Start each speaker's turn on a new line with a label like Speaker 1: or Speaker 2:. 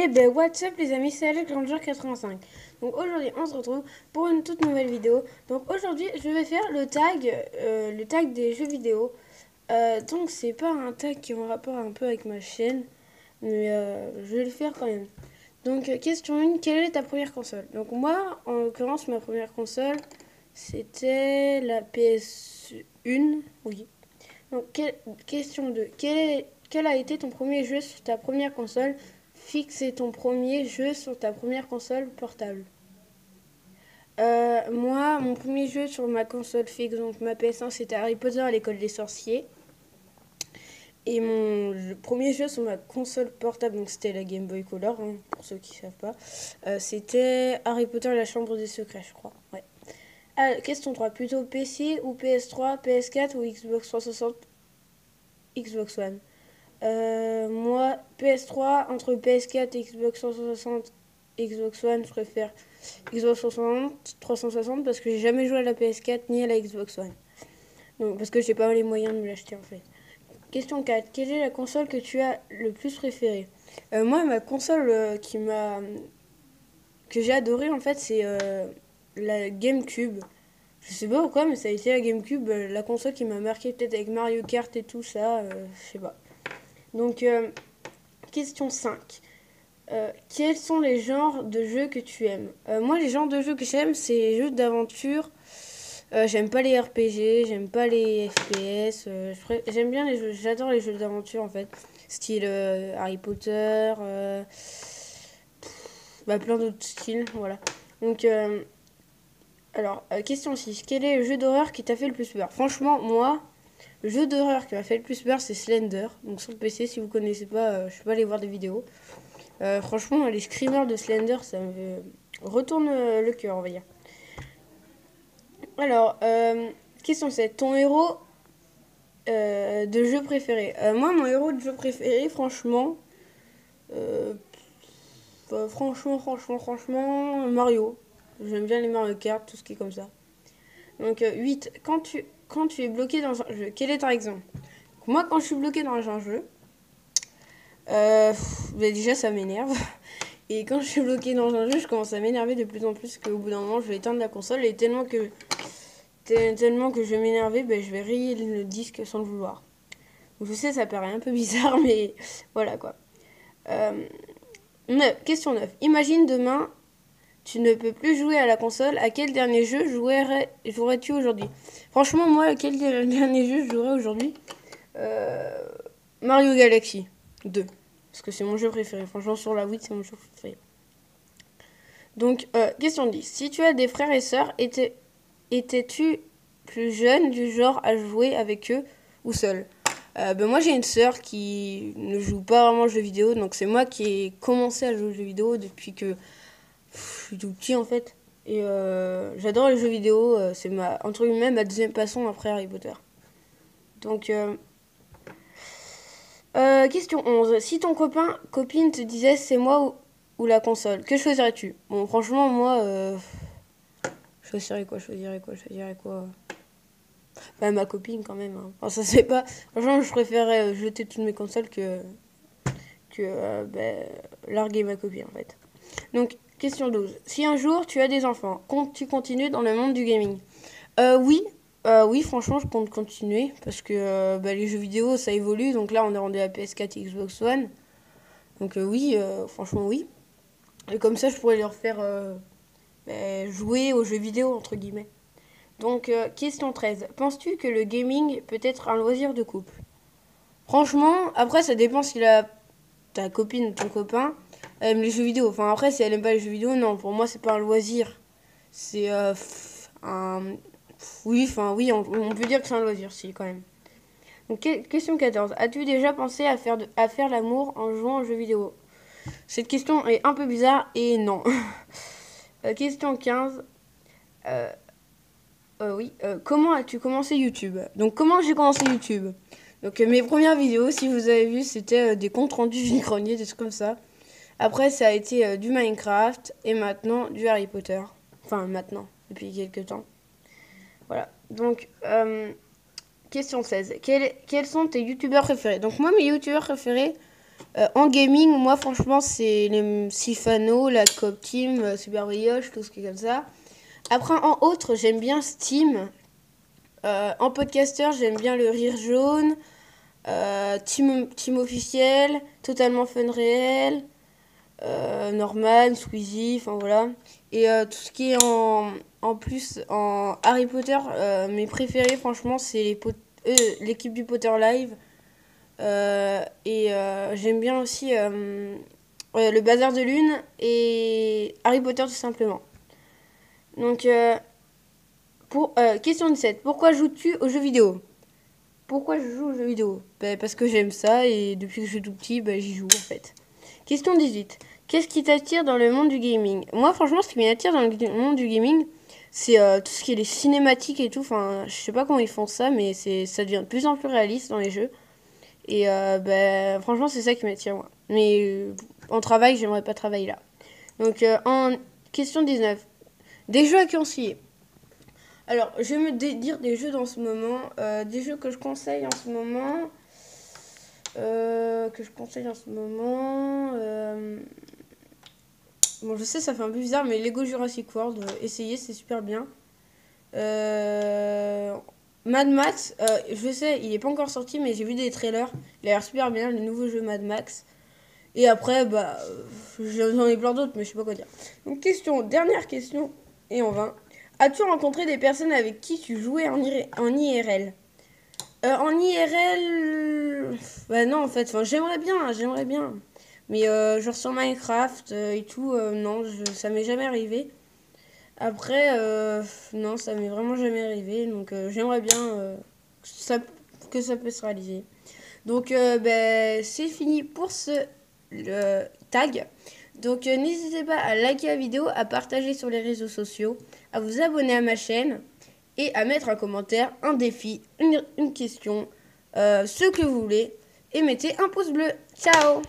Speaker 1: Eh ben what's up les amis, c'est Alex Ranger85. Donc aujourd'hui on se retrouve pour une toute nouvelle vidéo. Donc aujourd'hui je vais faire le tag des jeux vidéo. Donc c'est pas un tag qui est en rapport un peu avec ma chaîne, mais je vais le faire quand même. Donc question 1, quelle est ta première console? Donc moi en l'occurrence ma première console c'était la PS1, oui. Donc question 2, quel a été ton premier jeu sur ta première console fixe et ton premier jeu sur ta première console portable? Moi, mon premier jeu sur ma console fixe, donc ma PS1, c'était Harry Potter à l'école des sorciers. Et le premier jeu sur ma console portable, donc c'était la Game Boy Color, hein, pour ceux qui ne savent pas, c'était Harry Potter et la Chambre des Secrets, je crois. Ouais. Question 3, plutôt PC ou PS3, PS4 ou Xbox 360, Xbox One? Moi, PS3, entre PS4 et Xbox 360, Xbox One, je préfère Xbox 360 parce que j'ai jamais joué à la PS4 ni à la Xbox One. Donc, parce que j'ai pas les moyens de me l'acheter en fait. Question 4. Quelle est la console que tu as le plus préférée? Moi, ma console que j'ai adorée en fait, c'est la GameCube. Je sais pas pourquoi, mais ça a été la GameCube, la console qui m'a marqué peut-être avec Mario Kart et tout ça, je sais pas. Donc, question 5. Quels sont les genres de jeux que tu aimes? Moi, les genres de jeux que j'aime, c'est les jeux d'aventure. J'aime pas les RPG, j'aime pas les FPS. J'aime bien les jeux, j'adore les jeux d'aventure en fait. Style Harry Potter, plein d'autres styles, voilà. Donc, question 6. Quel est le jeu d'horreur qui t'a fait le plus peur? Franchement, moi, le jeu d'horreur qui m'a fait le plus peur, c'est Slender. Donc sur le PC, si vous connaissez pas, je peux aller voir des vidéos. Franchement, les screamers de Slender, ça me retourne le cœur, on va dire. Alors, question 7. Ton héros de jeu préféré? Moi, mon héros de jeu préféré, franchement, euh, franchement, Mario. J'aime bien les Mario Kart, tout ce qui est comme ça. Donc, 8. Quand tu es bloqué dans un jeu, quel est ton exemple? Moi, quand je suis bloqué dans un jeu, déjà, ça m'énerve. Et quand je suis bloqué dans un jeu, je commence à m'énerver de plus en plus qu'au bout d'un moment, je vais éteindre la console et tellement que je vais m'énerver, je vais rayer le disque sans le vouloir. Donc, je sais, ça paraît un peu bizarre, mais voilà quoi. Euh, Question 9. Imagine demain, tu ne peux plus jouer à la console. À quel dernier jeu jouerais-tu aujourd'hui? Franchement, moi, à quel dernier jeu je jouerais aujourd'hui? Euh, Mario Galaxy 2. Parce que c'est mon jeu préféré. Franchement, sur la Wii, c'est mon jeu préféré. Donc, question 10. Si tu as des frères et sœurs, étais-tu plus jeune du genre à jouer avec eux ou seul? Moi, j'ai une sœur qui ne joue pas vraiment aux jeux vidéo. Donc, c'est moi qui ai commencé à jouer aux jeux vidéo depuis que je suis tout petit, en fait. Et j'adore les jeux vidéo. C'est entre guillemets, ma deuxième passion après Harry Potter. Donc, question 11. Si ton copine te disait c'est moi ou la console, que choisirais-tu? Bon, franchement, moi, je choisirais quoi? Ma copine quand même, hein. Enfin, ça c'est pas. Franchement, je préférerais jeter toutes mes consoles que larguer ma copine en fait. Donc, question 12. Si un jour tu as des enfants, comptes-tu continuer dans le monde du gaming? Oui. Oui, franchement, je compte continuer parce que les jeux vidéo ça évolue. Donc là, on est rendu à PS4 et Xbox One. Donc, oui, franchement, oui. Et comme ça, je pourrais leur faire jouer aux jeux vidéo, entre guillemets. Donc, question 13. Penses-tu que le gaming peut être un loisir de couple? Franchement, après, ça dépend si ta copine ou ton copain aime les jeux vidéo. Enfin, après, si elle aime pas les jeux vidéo, non, pour moi, c'est pas un loisir. C'est un. Oui, enfin, oui, on peut dire que c'est un loisir, si, quand même. Donc, question 14. As-tu déjà pensé à faire l'amour en jouant aux jeux vidéo? Cette question est un peu bizarre et non. Question 15. Euh, oui. Comment as-tu commencé YouTube? Donc, comment j'ai commencé YouTube? Donc, mes premières vidéos, si vous avez vu, c'était des comptes rendus vide-grenier, des trucs comme ça. Après, ça a été du Minecraft et maintenant du Harry Potter. Enfin, maintenant, depuis quelques temps. Voilà. Donc, question 16. Quels sont tes youtubeurs préférés? Donc, moi, mes youtubeurs préférés, En gaming, moi franchement, c'est les Sifano, la Coop Team, Super Brioche, tout ce qui est comme ça. Après, en autre, j'aime bien Steam. En podcaster, j'aime bien le Rire Jaune, Team Officiel, Totalement Fun Réel, Norman, Squeezie, enfin voilà. Et tout ce qui est en plus en Harry Potter, mes préférés, franchement, c'est l'équipe du Potter Live. J'aime bien aussi le Bazar de Lune et Harry Potter tout simplement. Donc, question 17. Pourquoi joues-tu aux jeux vidéo? Pourquoi je joue aux jeux vidéo? Parce que j'aime ça et depuis que je suis tout petit, j'y joue en fait. Question 18. Qu'est-ce qui t'attire dans le monde du gaming? Moi, franchement, ce qui m'attire dans le monde du gaming, c'est tout ce qui est les cinématiques et tout. Enfin, je sais pas comment ils font ça, mais ça devient de plus en plus réaliste dans les jeux. Et franchement, c'est ça qui m'attire, moi. Mais en travail, j'aimerais pas travailler là. Donc, en question 19. Des jeux à conseiller. Alors, je vais dire des jeux dans ce moment. Des jeux que je conseille en ce moment. Bon, je sais, ça fait un peu bizarre, mais Lego Jurassic World, essayez, c'est super bien. Mad Max, je sais, il est pas encore sorti, mais j'ai vu des trailers. Il a l'air super bien, le nouveau jeu Mad Max. Et après, j'en ai plein d'autres, mais je sais pas quoi dire. Donc, dernière question, et on va. As-tu rencontré des personnes avec qui tu jouais en IRL? En IRL, bah non, en fait, enfin, j'aimerais bien. Mais genre sur Minecraft et tout, non, ça m'est jamais arrivé. Après, non, ça m'est vraiment jamais arrivé. Donc, j'aimerais bien que ça puisse se réaliser. Donc, c'est fini pour ce tag. Donc, n'hésitez pas à liker la vidéo, à partager sur les réseaux sociaux, à vous abonner à ma chaîne et à mettre un commentaire, un défi, une question, ce que vous voulez. Et mettez un pouce bleu. Ciao!